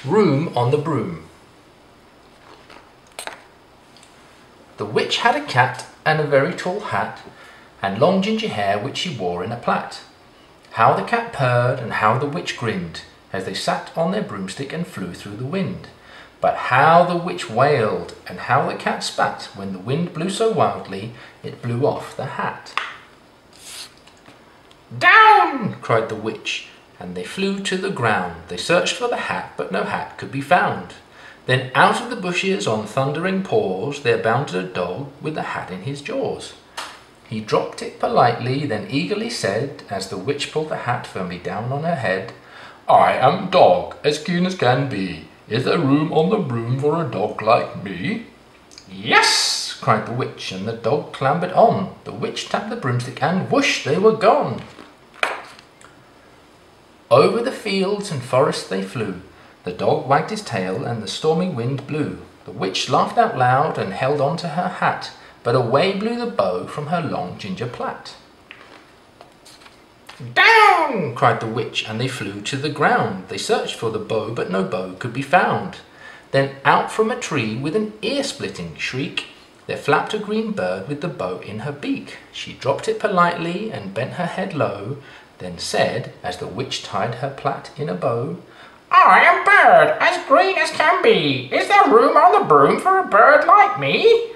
Room on the Broom. The witch had a cat and a very tall hat, and long ginger hair which she wore in a plait. How the cat purred and how the witch grinned, as they sat on their broomstick and flew through the wind. But how the witch wailed, and how the cat spat, when the wind blew so wildly, it blew off the hat. "Down!" cried the witch, and they flew to the ground. They searched for the hat, but no hat could be found. Then out of the bushes on thundering paws there bounded a dog with the hat in his jaws. He dropped it politely, then eagerly said, as the witch pulled the hat firmly down on her head, "I am dog, as keen as can be. Is there room on the broom for a dog like me?" "Yes!" cried the witch, and the dog clambered on. The witch tapped the broomstick, and whoosh, they were gone. Over the fields and forests they flew. The dog wagged his tail, and the stormy wind blew. The witch laughed out loud and held on to her hat, but away blew the bow from her long ginger plait. "Down!" cried the witch, and they flew to the ground. They searched for the bow, but no bow could be found. Then out from a tree with an ear-splitting shriek, there flapped a green bird with the bow in her beak. She dropped it politely and bent her head low, then said, as the witch tied her plait in a bow, "I am bird, as green as can be. Is there room on the broom for a bird like me?"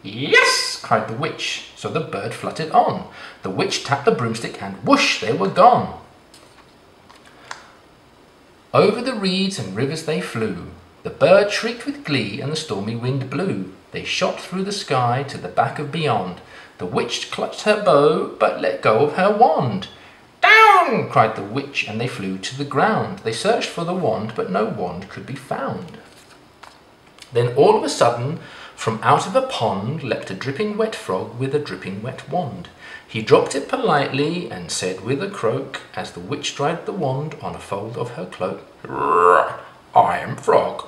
"Yes!" cried the witch, so the bird fluttered on. The witch tapped the broomstick, and whoosh, they were gone. Over the reeds and rivers they flew. The bird shrieked with glee, and the stormy wind blew. They shot through the sky to the back of beyond. The witch clutched her bow, but let go of her wand. "Down!" cried the witch, and they flew to the ground. They searched for the wand, but no wand could be found. Then all of a sudden, from out of a pond leapt a dripping wet frog with a dripping wet wand. He dropped it politely and said with a croak, as the witch dried the wand on a fold of her cloak, "I am frog,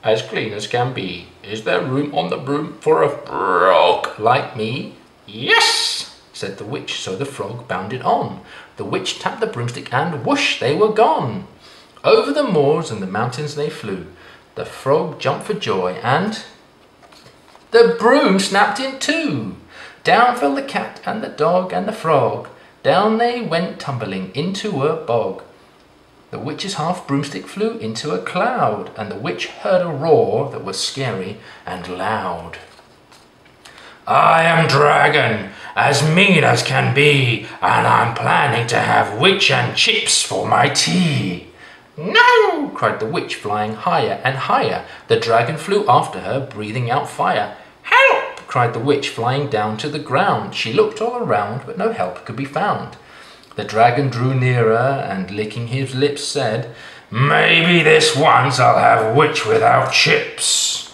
as clean as can be. Is there room on the broom for a frog like me?" "Yes!" said the witch, so the frog bounded on. The witch tapped the broomstick, and whoosh, they were gone. Over the moors and the mountains they flew. The frog jumped for joy, and the broom snapped in two. Down fell the cat and the dog and the frog. Down they went tumbling into a bog. The witch's half broomstick flew into a cloud, and the witch heard a roar that was scary and loud. "I am dragon, as mean as can be, and I'm planning to have witch and chips for my tea." "No!" cried the witch, flying higher and higher. The dragon flew after her, breathing out fire. "Help!" cried the witch, flying down to the ground. She looked all around, but no help could be found. The dragon drew nearer, and licking his lips said, "Maybe this once I'll have witch without chips."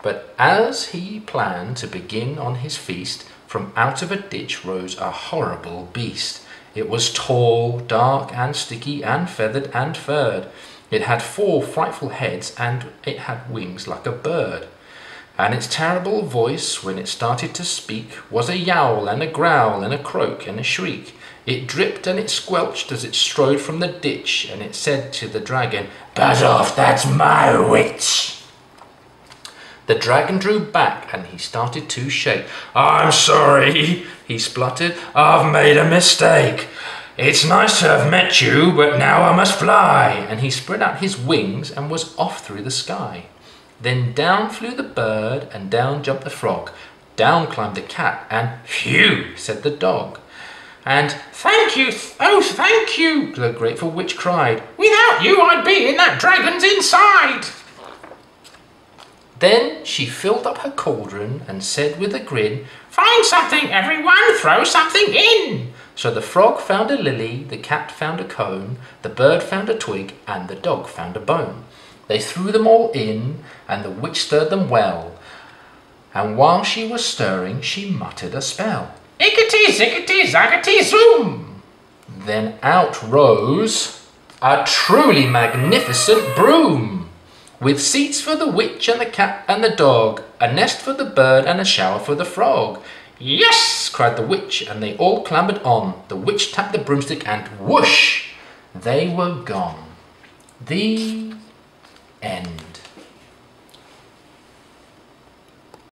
But as he planned to begin on his feast, from out of a ditch rose a horrible beast. It was tall, dark and sticky and feathered and furred. It had 4 frightful heads, and it had wings like a bird. And its terrible voice, when it started to speak, was a yowl and a growl and a croak and a shriek. It dripped and it squelched as it strode from the ditch, and it said to the dragon, "Buzz off, that's my witch." The dragon drew back, and he started to shake. "I'm sorry," he spluttered. "I've made a mistake. It's nice to have met you, but now I must fly." And he spread out his wings and was off through the sky. Then down flew the bird, and down jumped the frog. Down climbed the cat, and "Phew!" said the dog. And "Thank you, oh thank you," the grateful witch cried. "Without you I'd be in that dragon's inside." Then she filled up her cauldron and said with a grin, "Find something, everyone, throw something in." So the frog found a lily, the cat found a cone, the bird found a twig, and the dog found a bone. They threw them all in, and the witch stirred them well. And while she was stirring, she muttered a spell. "Ickety, zickety, zackety, zoom!" Then out rose a truly magnificent broom, with seats for the witch and the cat and the dog, a nest for the bird and a shower for the frog. "Yes!" cried the witch, and they all clambered on. The witch tapped the broomstick, and whoosh, they were gone. The End.